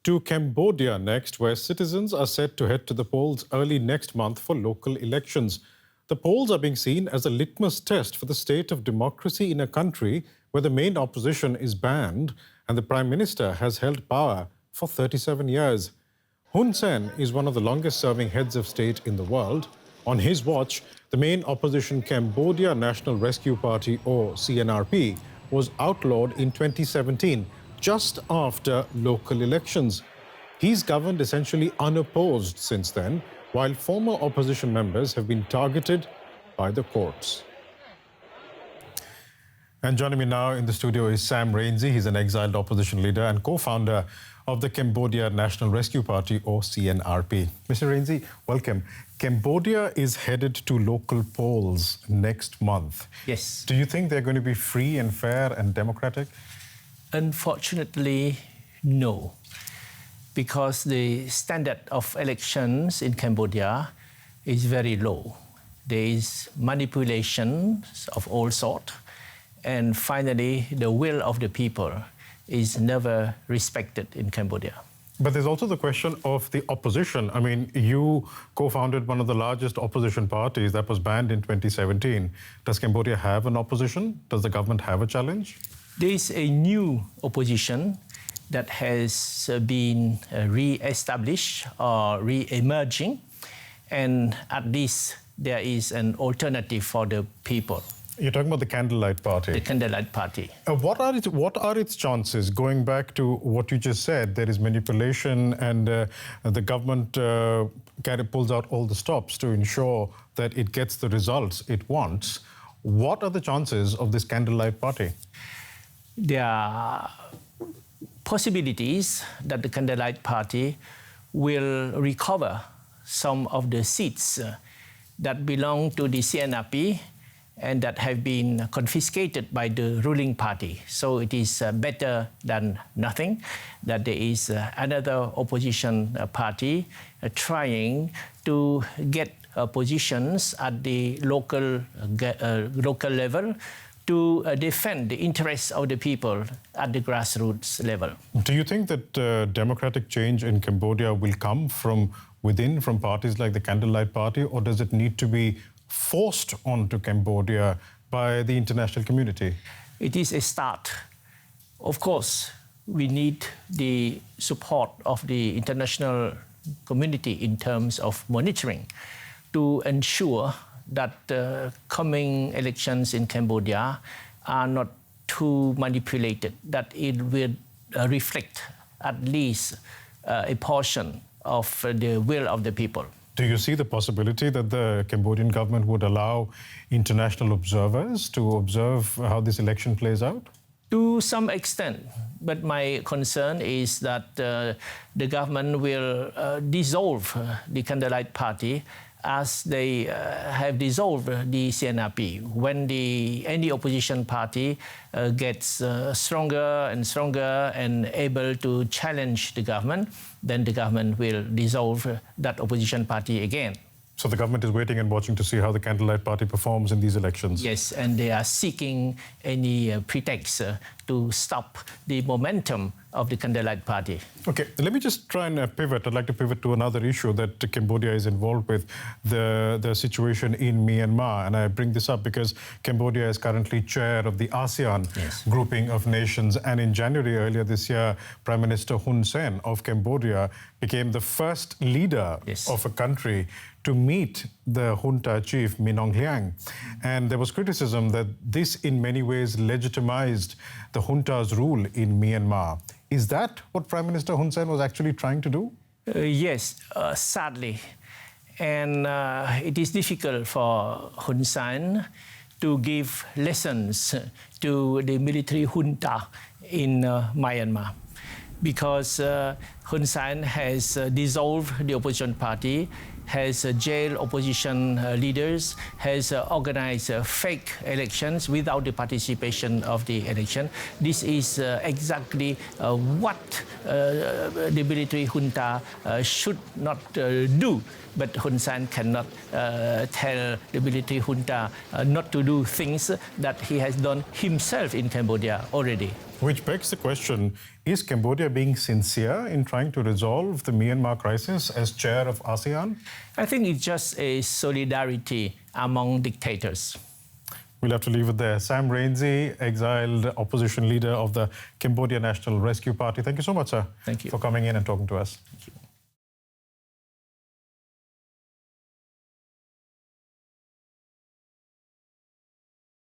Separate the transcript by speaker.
Speaker 1: To Cambodia next, where citizens are set to head to the polls early next month for local elections. The polls are being seen as a litmus test for the state of democracy in a country where the main opposition is banned and the Prime Minister has held power for 37 years. Hun Sen is one of the longest-serving heads of state in the world. On his watch, the main opposition Cambodia National Rescue Party, or CNRP, was outlawed in 2017, just after local elections. He's governed essentially unopposed since then, while former opposition members have been targeted by the courts. And joining me now in the studio is Sam Rainsy. He's an exiled opposition leader and co-founder of the Cambodia National Rescue Party, or CNRP. Mr. Rainsy, welcome. Cambodia is headed to local polls next month.
Speaker 2: Yes.
Speaker 1: Do you think they're going to be free and fair and democratic?
Speaker 2: Unfortunately, no, because the standard of elections in Cambodia is very low. There is manipulation of all sorts, and finally, the will of the people is never respected in Cambodia.
Speaker 1: But there's also the question of the opposition. I mean, you co-founded one of the largest opposition parties that was banned in 2017. Does Cambodia have an opposition? Does the government have a challenge?
Speaker 2: There is a new opposition that has been re-established or re-emerging, and at least there is an alternative for the people.
Speaker 1: You're talking about the Candlelight Party.
Speaker 2: The Candlelight Party.
Speaker 1: What are its chances? Going back to what you just said, there is manipulation and the government kind of pulls out all the stops to ensure that it gets the results it wants. What are the chances of this Candlelight Party?
Speaker 2: There are possibilities that the Candlelight Party will recover some of the seats that belong to the CNRP and that have been confiscated by the ruling party. So it is better than nothing that there is another opposition party trying to get positions at the local level to defend the interests of the people at the grassroots level.
Speaker 1: Do you think that democratic change in Cambodia will come from within, from parties like the Candlelight Party, or does it need to be forced onto Cambodia by the international community?
Speaker 2: It is a start. Of course, we need the support of the international community in terms of monitoring to ensure that coming elections in Cambodia are not too manipulated, that it will reflect at least a portion of the will of the people.
Speaker 1: Do you see the possibility that the Cambodian government would allow international observers to observe how this election plays out?
Speaker 2: To some extent, but my concern is that the government will dissolve the Candlelight Party as they have dissolved the CNRP. When any opposition party gets stronger and able to challenge the government, then the government will dissolve that opposition party again.
Speaker 1: So the government is waiting and watching to see how the Candlelight Party performs in these elections?
Speaker 2: Yes, and they are seeking any pretext to stop the momentum of the Candlelight Party.
Speaker 1: Okay, let me just try and pivot. I'd like to pivot to another issue that Cambodia is involved with, the situation in Myanmar. And I bring this up because Cambodia is currently chair of the ASEAN grouping of nations. And in January earlier this year, Prime Minister Hun Sen of Cambodia became the first leader of a country to meet the junta chief, Min Aung Hlaing. And there was criticism that this in many ways legitimized the junta's rule in Myanmar. Is that what Prime Minister Hun Sen was actually trying to do?
Speaker 2: Yes, sadly. And it is difficult for Hun Sen to give lessons to the military junta in Myanmar, because Hun Sen has dissolved the opposition party, has jailed opposition leaders, has organized fake elections without the participation of the election. This is exactly what the military junta should not do. But Hun Sen cannot tell the military junta not to do things that he has done himself in Cambodia already.
Speaker 1: Which begs the question, is Cambodia being sincere in trying to resolve the Myanmar crisis as chair of ASEAN?
Speaker 2: I think it's just a solidarity among dictators.
Speaker 1: We'll have to leave it there. Sam Rainsy, exiled opposition leader of the Cambodia National Rescue Party. Thank you so much, sir,
Speaker 2: Thank you.
Speaker 1: for coming in and talking to us.
Speaker 2: Thank you.